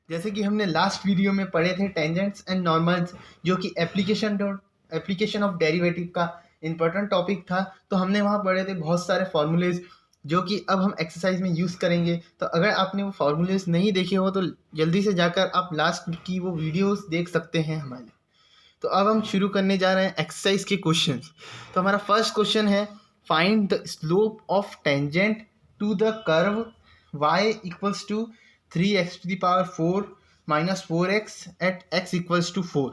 जैसे कि हमने लास्ट वीडियो में पढ़े थे टेंजेंट्स एंड नॉर्मल्स, जो कि एप्लीकेशन ऑफ डेरिवेटिव का इम्पोर्टेंट टॉपिक था। तो हमने वहाँ पढ़े थे बहुत सारे फार्मूलेज जो कि अब हम एक्सरसाइज में यूज़ करेंगे। तो अगर आपने वो फार्मूलेज नहीं देखे हो तो जल्दी से जाकर आप लास्ट की वो वीडियोस देख सकते हैं हमारे। तो अब हम शुरू करने जा रहे हैं एक्सरसाइज के क्वेश्चंस। तो हमारा फर्स्ट क्वेश्चन है, find the slope of tangent to the curve y equals to 3x to the power 4 minus 4x at x equals to 4।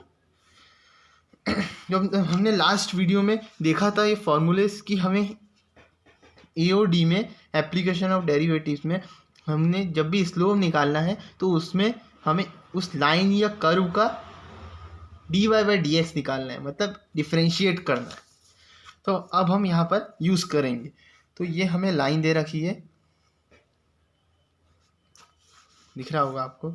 जब हमने लास्ट वीडियो में देखा था ये फॉर्मूलेस कि हमें AOD में एप्लीकेशन ऑफ डेरिवेटिव्स में हमने जब भी स्लोप निकालना है तो उसमें हमें उस लाइन या कर्व का dy बाई डी एक्स निकालना है, मतलब डिफ्रेंशिएट करना है। तो अब हम यहाँ पर यूज़ करेंगे। तो ये हमें लाइन दे रखी है, दिख रहा होगा आपको,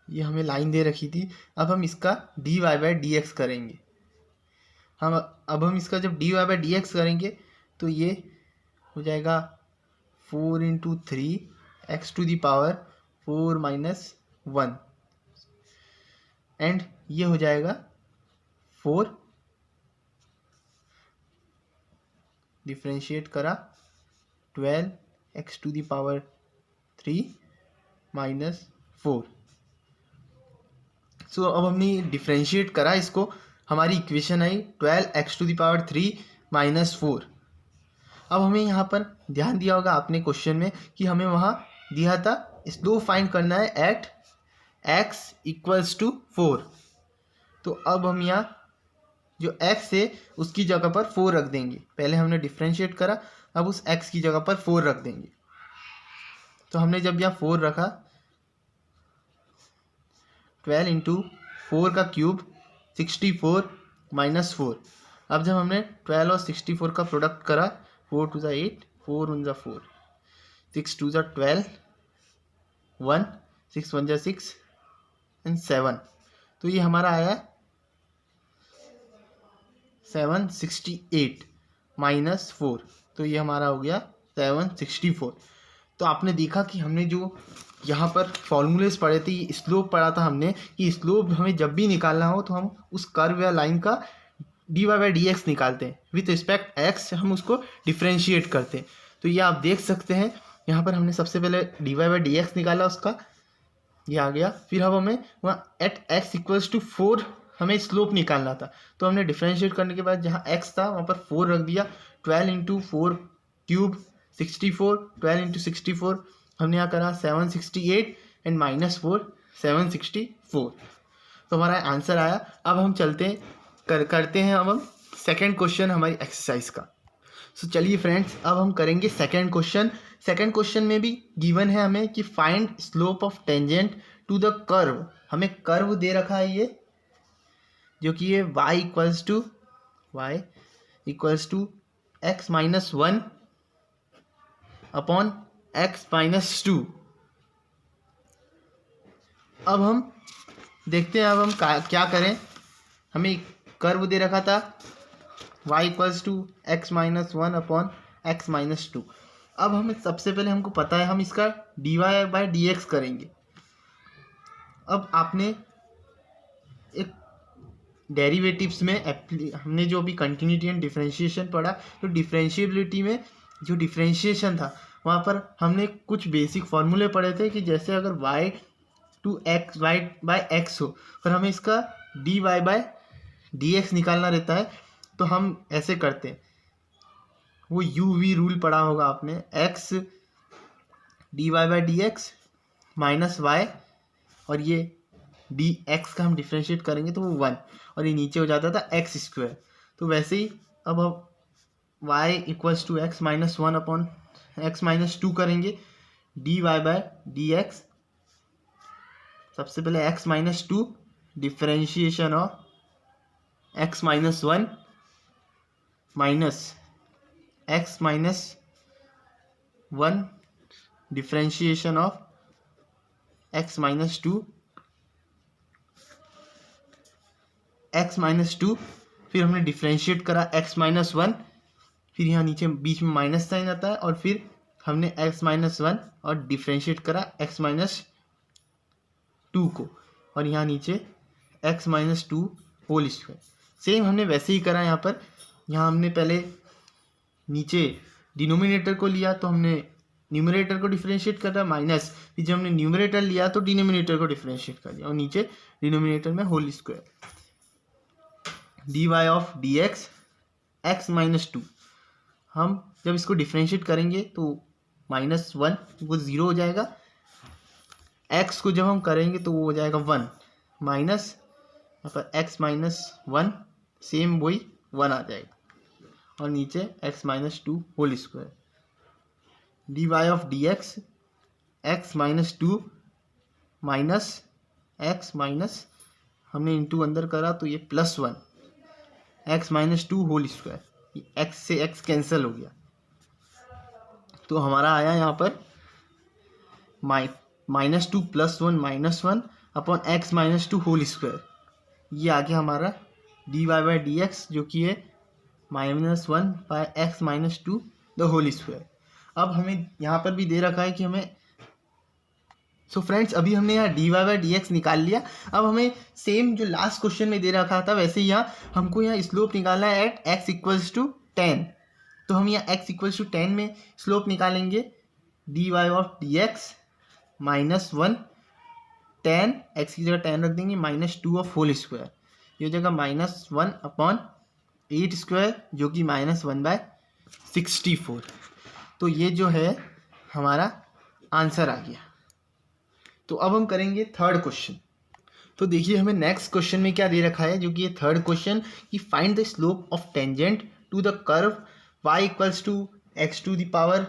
ये हमें लाइन दे रखी थी। अब हम इसका dy बाई डी एक्स करेंगे। हम इसका जब dy बाई डी एक्स करेंगे तो ये हो जाएगा 4 into 3 x to the power 4 minus 1 and ये हो जाएगा 4 डिफ्रेंशिएट करा 12 x to the power 3 minus 4। So अब हमने डिफ्रेंशिएट करा इसको, हमारी इक्वेशन आई 12 x to the power 3 minus 4। अब हमें यहाँ पर ध्यान दिया होगा आपने क्वेश्चन में कि हमें वहाँ दिया था स्लोप फाइंड करना है एट x इक्वल्स टू 4। तो अब हम यहाँ जो x है उसकी जगह पर 4 रख देंगे। पहले हमने डिफ्रेंशिएट करा, अब उस x की जगह पर 4 रख देंगे। तो हमने जब यहाँ 4 रखा, 12 इंटू 4 का क्यूब 64 माइनस 4। अब जब हमने 12 और 64 का प्रोडक्ट करा, 4 टू ज़ा 8, 4 वन ज़ा 4, 6 टू ज़ा 12, 1, 6 वन ज़ा 6 एंड 7। तो ये हमारा आया 768 माइनस 4। तो ये हमारा हो गया 764। तो आपने देखा कि हमने जो यहाँ पर फॉर्मूलेस पढ़े थे, स्लोप पढ़ा था हमने कि स्लोप हमें जब भी निकालना हो तो हम उस कर्व या लाइन का dy बाई डी एक्स निकालते हैं, विथ रिस्पेक्ट x हम उसको डिफ्रेंशिएट करते हैं। तो ये आप देख सकते हैं, यहाँ पर हमने सबसे पहले dy बाई डी एक्स निकाला, उसका ये आ गया। फिर अब हमें वहाँ एट x इक्वल्स टू 4 हमें स्लोप निकालना था। तो हमने डिफ्रेंशिएट करने के बाद जहाँ x था वहाँ पर 4 रख दिया। 12 इंटू 4 क्यूब 64, 12 इंटू 64 हमने यहाँ करा 768 एंड माइनस 4 764। तो हमारा आंसर आया। अब हम चलते हैं करते हैं अब हम सेकेंड क्वेश्चन हमारी एक्सरसाइज का। सो चलिए फ्रेंड्स, अब हम करेंगे सेकेंड क्वेश्चन। सेकेंड क्वेश्चन में भी गिवन है हमें कि find slope of tangent to the curve. हमें कर्व दे रखा है ये, जो कि ये y equals to x minus 1 upon x minus 2। अब हम देखते हैं अब हम क्या करें। हमें कर्व दे रखा था y equals to x minus 1 upon x minus 2। अब हमें सबसे पहले हमको पता है हम इसका dy बाई डी एक्स करेंगे। अब आपने एक डेरिवेटिव्स में हमने जो अभी कंटिन्यूटी एंड डिफरेंशिएशन पढ़ा, तो डिफरेंशिएबिलिटी में जो डिफरेंशिएशन था वहाँ पर हमने कुछ बेसिक फार्मूले पढ़े थे कि जैसे अगर y two x y by x हो और हमें इसका dy बाई डी एक्स निकालना रहता है, तो हम ऐसे करते हैं। वो UV रूल पढ़ा होगा आपने, x dy by d x minus y, और ये डी एक्स का हम डिफ्रेंशिएट करेंगे तो वो 1, और ये नीचे हो जाता था एक्स स्क्वायर। तो वैसे ही अब हम y equals to x minus 1 upon x minus 2 करेंगे। dy बाई डी एक्स, सबसे पहले x minus 2 differentiation of x minus 1 minus x minus 1 differentiation of x minus 2 x minus 2। फिर हमने डिफ्रेंशिएट करा x माइनस 1, फिर यहाँ नीचे बीच में माइनस साइन आता है, और फिर हमने x माइनस 1 और डिफ्रेंशिएट करा x माइनस 2 को, और यहाँ नीचे x minus 2 whole square. Same हमने वैसे ही करा यहाँ पर। यहाँ हमने पहले नीचे डिनोमिनेटर को लिया तो हमने न्यूमरेटर को डिफरेंशिएट करा माइनस, फिर जब हमने न्यूमरेटर लिया तो डिनोमिनेटर को डिफरेंशिएट कर दिया, और नीचे डिनोमिनेटर में whole square. D y of d x x minus 2, हम जब इसको डिफरेंशिएट करेंगे तो -1 वो 0 हो जाएगा। x को जब हम करेंगे तो वो हो जाएगा 1 माइनस यहाँ पर x माइनस 1, सेम वही 1 आ जाएगा, और नीचे x minus 2 whole square. D y of d x x minus 2 minus x minus, हमने इंटू अंदर करा तो ये +1 x minus 2 whole square, x से x कैंसिल हो गया, तो हमारा आया यहाँ पर -2 +1 -1 upon x minus 2 whole square. ये आ गया हमारा d Y by d x, जो कि है -1 by x minus 2 the whole square. अब हमें यहाँ पर भी दे रखा है कि हमें, सो फ्रेंड्स अभी हमने यहाँ d Y by d x निकाल लिया। अब हमें सेम जो लास्ट क्वेश्चन में दे रखा था वैसे ही यहाँ हमको यहाँ स्लोप निकालना है एट x इक्वल्स टू 10। तो हम यहाँ x इक्वल्स टू 10 में स्लोप निकालेंगे, d y of d x -1 10, x की जगह 10 रख देंगे, -2 ऑफ होल स्क्वायर, ये हो जाएगा -1 अपॉन 8 स्क्वायर, जो कि -1/64। तो ये जो है हमारा आंसर आ गया। तो अब हम करेंगे थर्ड क्वेश्चन। तो देखिए हमें नेक्स्ट क्वेश्चन में क्या दे रखा है, जो कि ये थर्ड क्वेश्चन कि find the slope of tangent to the curve y equals to x to the power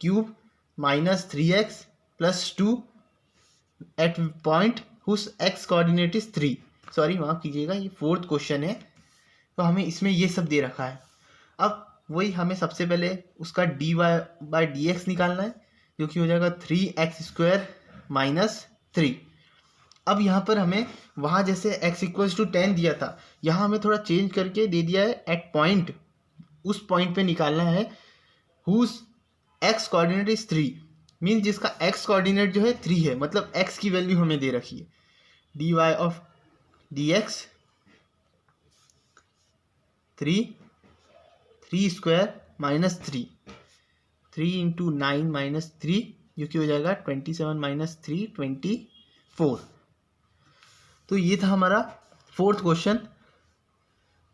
cube -3x + 2 at point whose x coordinate is 3। Sorry माफ़ कीजिएगा, ये फोर्थ क्वेश्चन है। तो हमें इसमें ये सब दे रखा है। अब वही हमें सबसे पहले उसका d Y by d x निकालना है, जो कि हो जाएगा 3x² - 3। अब यहाँ पर हमें वहाँ जैसे x इक्वल्स टू 10 दिया था, यहाँ हमें थोड़ा चेंज करके दे दिया है एट पॉइंट, उस पॉइंट पे निकालना है whose x coordinate is 3, means जिसका x कोऑर्डिनेट जो है 3 है, मतलब x की वैल्यू हमें दे रखी है। D y of d x 3 square -3, 3 × 9 - 3, जो कि हो जाएगा 27 - 3 24। तो ये था हमारा फोर्थ क्वेश्चन,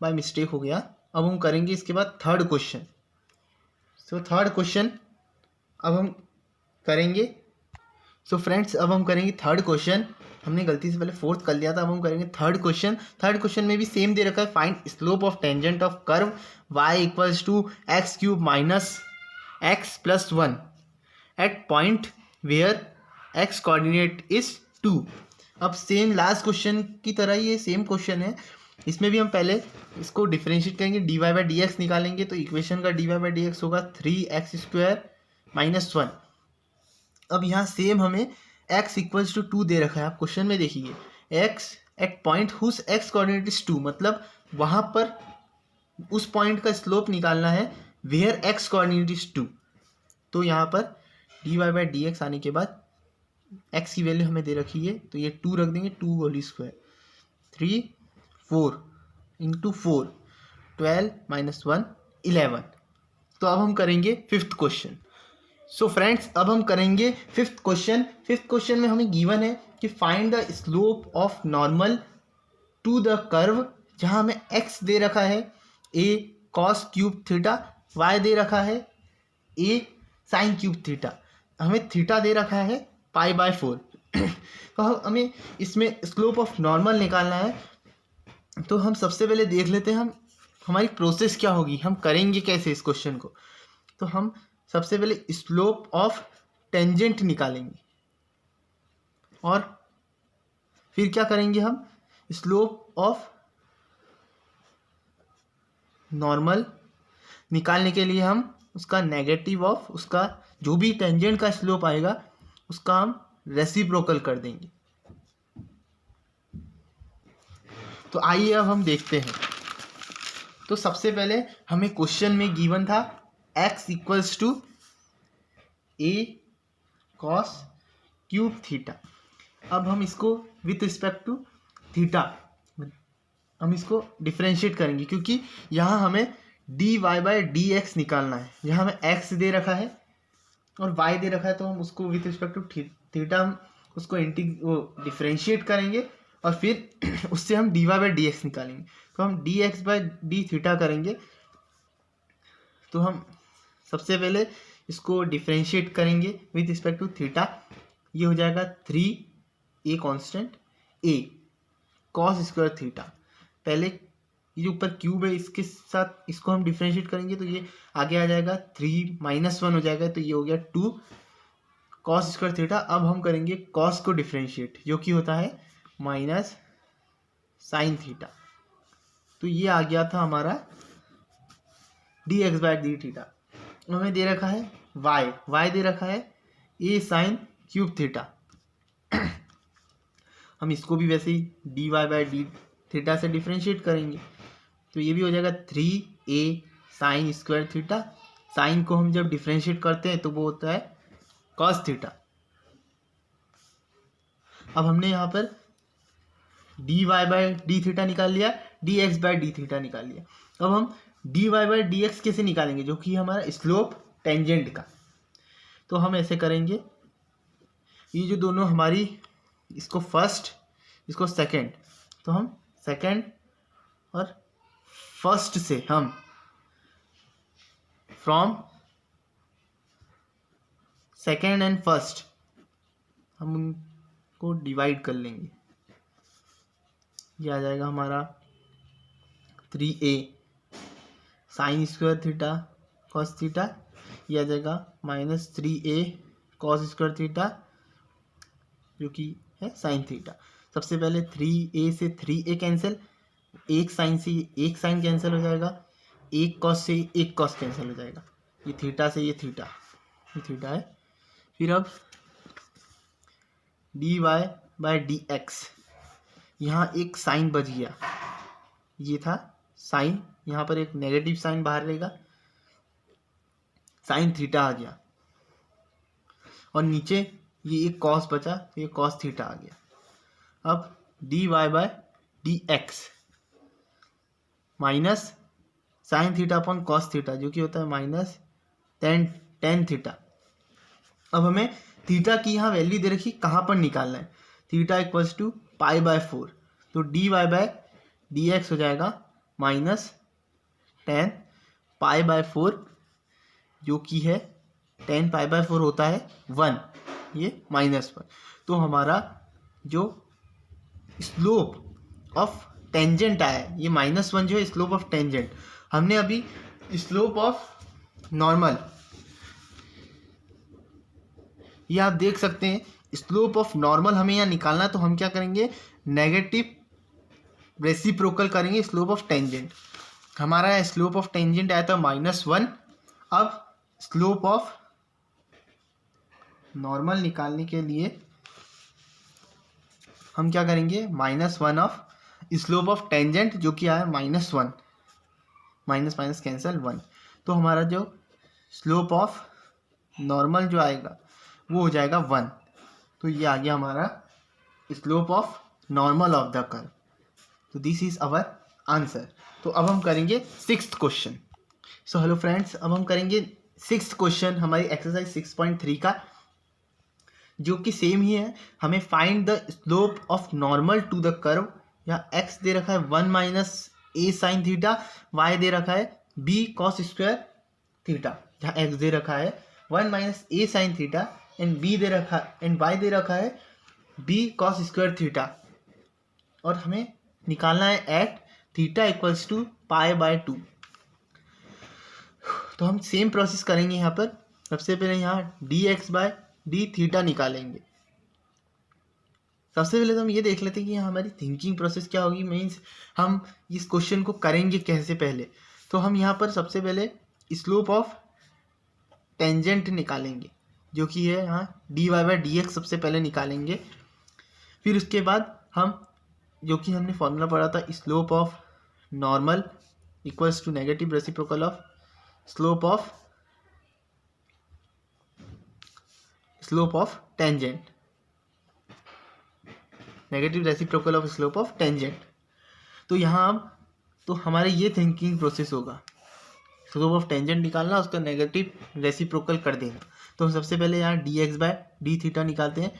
बाय मिस्टेक हो गया। अब हम करेंगे इसके बाद third question. So third question अब हम करेंगे। सो फ्रेंड्स अब हम करेंगे थर्ड क्वेश्चन। हमने गलती से पहले फोर्थ कर लिया था, अब हम करेंगे थर्ड क्वेश्चन। थर्ड क्वेश्चन में भी सेम दे रखा है, find slope of tangent of curve y equals to x³ - x + 1 at point where x coordinate is 2। अब सेम लास्ट क्वेश्चन की तरह ही ये सेम क्वेश्चन है, इसमें भी हम पहले इसको डिफरेंशिएट करेंगे, d Y by d x निकालेंगे, तो इक्वेशन का d Y by d x होगा 3x² - 1। अब यहाँ सेम हमें x इक्वल्स टू 2 दे रखा है। आप क्वेश्चन में देखिए, x at point whose x coordinate is 2, मतलब वहाँ पर उस पॉइंट का स्लोप निकालना है वेयर x कोऑर्डिनेट इज 2। तो यहाँ पर d Y by d x आने के बाद x की वैल्यू हमें दे रखी है, तो ये 2 रख देंगे, 2 होल स्क्वायर, 3 4 × 4 12 - 1 11। तो अब हम करेंगे फिफ्थ क्वेश्चन। सो फ्रेंड्स अब हम करेंगे फिफ्थ क्वेश्चन। फिफ्थ क्वेश्चन में हमें गिवन है कि find the slope of normal to the curve, जहाँ हमें x दे रखा है a cos³ थीटा, y दे रखा है a sin³ थीटा, हमें थीटा दे रखा है π/4। तो हमें इसमें स्लोप ऑफ नॉर्मल निकालना है। तो हम सबसे पहले देख लेते हैं हमारी प्रोसेस क्या होगी, हम करेंगे कैसे इस क्वेश्चन को। तो हम सबसे पहले स्लोप ऑफ टेंजेंट निकालेंगे, और फिर क्या करेंगे, हम स्लोप ऑफ नॉर्मल निकालने के लिए हम उसका नेगेटिव ऑफ उसका जो भी टेंजेंट का स्लोप आएगा उसका हम रेसिप्रोकल कर देंगे। तो आइए अब हम देखते हैं। तो सबसे पहले हमें क्वेश्चन में गिवन था x equals to a cos³ theta. अब हम इसको विथ रिस्पेक्ट टू थीटा हम इसको डिफ्रेंशिएट करेंगे, क्योंकि यहाँ हमें d Y by d x निकालना है। यहाँ हमें एक्स दे रखा है और वाई दे रखा है, तो हम उसको विथ रिस्पेक्ट टू थीटा हम उसको डिफ्रेंशिएट करेंगे और फिर उससे हम d Y by d x निकालेंगे। तो हम d x by D theta करेंगे। तो हम सबसे पहले इसको डिफ्रेंशिएट करेंगे विथ रिस्पेक्ट टू थीटा। ये हो जाएगा 3a constant a cos square theta. पहले ये जो ऊपर क्यूब है इसके साथ इसको हम डिफ्रेंशिएट करेंगे तो ये आगे आ जाएगा 3 - 1 हो जाएगा, तो ये हो गया 2 कॉस स्क्वायर थीटा। अब हम करेंगे कॉस को डिफ्रेंशिएट, जो कि होता है माइनस साइन थीटा। तो ये आ गया था हमारा d x by D theta. हमें दे रखा है वाई दे रखा है ए साइन क्यूब थीटा। हम इसको भी वैसे ही D Y by D theta से डिफ्रेंशिएट करेंगे, तो ये भी हो जाएगा 3a sine square theta. Sign को हम जब डिफ्रेंशिएट करते हैं तो वो होता है कॉस थीटा। अब हमने यहाँ पर d Y by D theta निकाल लिया, d x by D theta निकाल लिया। अब हम d Y by d x कैसे निकालेंगे, जो कि हमारा स्लोप टेंजेंट का। तो हम ऐसे करेंगे, ये जो दोनों हमारी इसको फर्स्ट इसको सेकंड, तो हम सेकंड और फर्स्ट से हम फ्रॉम सेकंड एंड फर्स्ट हम उनको डिवाइड कर लेंगे। ये आ जाएगा हमारा 3a sine square theta cos theta. ये आ जाएगा -3a कॉस स्क्वायर थीटा, जो कि है साइन थीटा। सबसे पहले 3a से 3a कैंसिल, एक साइन से एक साइन कैंसिल हो जाएगा, एक कॉस से एक कॉस कैंसिल हो जाएगा, ये थीटा से ये थीटा है। फिर अब d Y by d x, यहाँ एक साइन बच गया, ये था साइन, यहाँ पर एक नेगेटिव साइन बाहर रहेगा, साइन थीटा आ गया, और नीचे ये एक कॉस बचा तो ये कॉस थीटा आ गया। अब d Y by d x minus sine theta upon cos theta, जो कि होता है माइनस टेन थीटा। अब हमें थीटा की यहाँ वैल्यू दे रखी, कहाँ पर निकालना है। थीटा इक्वल्स टू π/4, तो d Y by d x हो जाएगा -10 π/4, जो कि है 10 π/4 होता है 1, ये -1। तो हमारा जो स्लोप ऑफ टेंजेंट आया है, ये -1 जो है स्लोप ऑफ टेंजेंट। हमने अभी स्लोप ऑफ नॉर्मल, ये आप देख सकते हैं, स्लोप ऑफ नॉर्मल हमें यहाँ निकालना है, तो हम क्या करेंगे, नेगेटिव रेसिप्रोकल करेंगे स्लोप ऑफ टेंजेंट। हमारा स्लोप ऑफ टेंजेंट आया था -1। अब स्लोप ऑफ नॉर्मल निकालने के लिए हम क्या करेंगे, -1 ऑफ स्लोप ऑफ टेंजेंट, जो कि आया -1, माइनस कैंसिल 1। तो हमारा जो स्लोप ऑफ नॉर्मल जो आएगा वो हो जाएगा 1। तो ये आ गया हमारा slope of normal of the curve. तो दिस इज आवर आंसर। तो अब हम करेंगे 6th question. So hello friends, अब हम करेंगे 6th क्वेश्चन हमारी एक्सरसाइज 6.3 का, जो कि सेम ही है। हमें find the slope of normal to the curve. यहाँ x दे रखा है 1 - a साइन थीटा, y दे रखा है b कॉस स्क्वायर थीटा। जहाँ x दे रखा है 1 - a sine theta and y दे रखा है b कॉस स्क्वायर थीटा, और हमें निकालना है एट थीटा इक्वल्स टू π/2। तो हम सेम प्रोसेस करेंगे यहाँ पर। सबसे पहले यहाँ d x by d theta निकालेंगे। सबसे पहले तो हम ये देख लेते हैं कि हमारी थिंकिंग प्रोसेस क्या होगी, मीन्स हम इस क्वेश्चन को करेंगे कैसे। पहले तो हम यहाँ पर सबसे पहले स्लोप ऑफ टेंजेंट निकालेंगे, जो कि है यहाँ d Y by d x सबसे पहले निकालेंगे। फिर उसके बाद हम, जो कि हमने फॉर्मूला पढ़ा था, slope of normal equals to negative reciprocal of slope of tangent. Negative reciprocal of slope of tangent. तो यहाँ अब तो हमारे ये थिंकिंग प्रोसेस होगा, स्लोप ऑफ टेंजेंट निकालना, उसका नेगेटिव रेसिप्रोकल कर देना। तो हम सबसे पहले यहाँ d x by d theta निकालते हैं।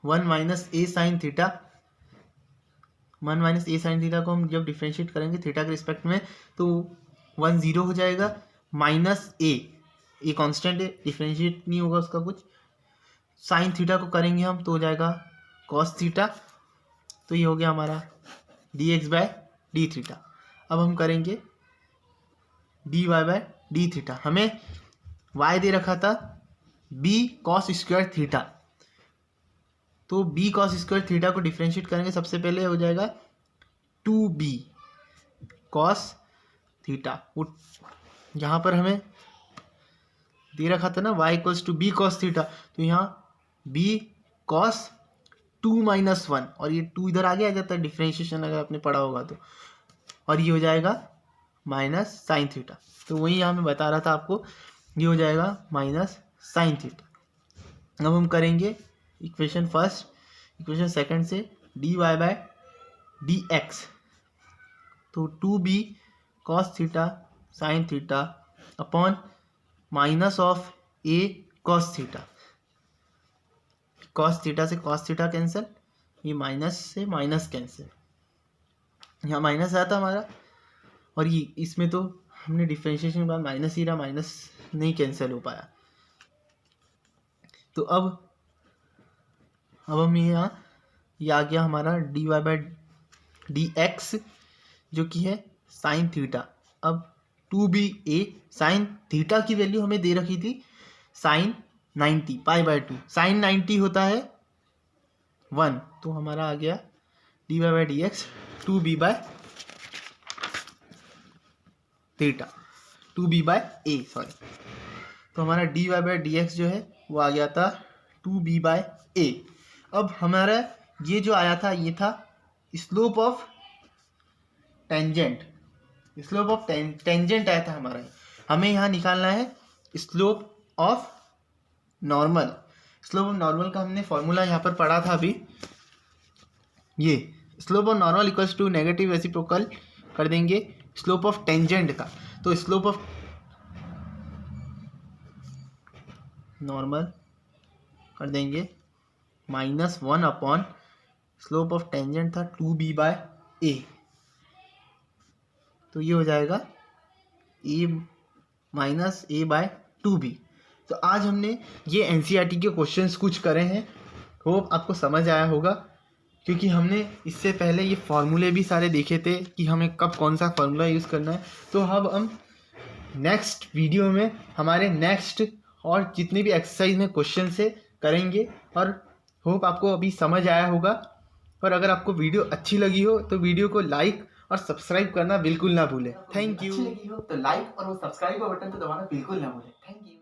1 minus a sine theta, 1 minus a sine theta को हम जब डिफ्रेंशिएट करेंगे थीटा के रिस्पेक्ट में तो 1 0 हो जाएगा, माइनस ए कांस्टेंट है, डिफ्रेंशिएट नहीं होगा उसका कुछ। साइन थीटा को करेंगे हम तो हो जाएगा कॉस थीटा। तो ये हो गया हमारा d x by d theta. अब हम करेंगे d y by d theta. हमें वाई दे रखा था बी कॉस स्क्वायर थीटा, तो बी कॉस स्क्वायर थीटा को डिफ्रेंशिएट करेंगे। सबसे पहले हो जाएगा 2b कॉस थीटा। यहाँ पर हमें दे रखा था ना y equals to b cos theta, तो यहाँ b कॉस 2 माइनस 1, और ये 2 इधर आगे आ जाता है डिफ्रेंशिएशन अगर आपने पढ़ा होगा तो, और ये हो जाएगा माइनस साइन थीटा। तो वही यहाँ मैं बता रहा था आपको, ये हो जाएगा माइनस साइन थीटा। अब हम करेंगे इक्वेशन फर्स्ट, इक्वेशन सेकंड से d y by d x, तो 2b cos theta sine theta upon minus of a cos theta. Cos theta से कॉस थीटा कैंसिल, ये माइनस से माइनस कैंसिल, यहाँ minus आया था हमारा, और ये इसमें तो हमने डिफ्रेंशिएशन के बाद माइनस ही रहा, माइनस नहीं कैंसिल हो पाया। तो अब हम यहाँ ये आ गया हमारा d y by d x जो कि है साइन थीटा। अब 2b a साइन थीटा की वैल्यू हमें दे रखी थी साइन 90 पाई बाय 2, साइन 90 होता है 1, तो हमारा आ गया d y by d x 2b by theta, 2b by a sorry. तो हमारा d y by d x जो है वो आ गया था 2b बाय a। अब हमारा ये जो आया था ये था slope of tangent, slope of tangent आया था हमारा। हमें यहाँ निकालना है slope of normal. Slope of normal का हमने फॉर्मूला यहाँ पर पढ़ा था अभी, ये slope of normal equals to negative reciprocal कर देंगे स्लोप ऑफ टेंजेंट का। तो स्लोप ऑफ नॉर्मल कर देंगे -1 अपॉन स्लोप ऑफ टेंजेंट था 2b बाय a, तो ये हो जाएगा a minus a bye 2b। तो आज हमने ये एनसीईआरटी के क्वेश्चंस कुछ करे हैं, होप आपको समझ आया होगा, क्योंकि हमने इससे पहले ये फार्मूले भी सारे देखे थे कि हमें कब कौन सा फार्मूला यूज़ करना है। तो अब हम नेक्स्ट वीडियो में हमारे नेक्स्ट और जितने भी एक्सरसाइज में क्वेश्चन से करेंगे, और होप आपको अभी समझ आया होगा। और अगर आपको वीडियो अच्छी लगी हो तो वीडियो को लाइक और सब्सक्राइब करना बिल्कुल ना भूलें। Thank you. अच्छी लगी हो तो लाइक और वो सब्सक्राइब का बटन तो दबाना बिल्कुल ना भूलें। Thank you.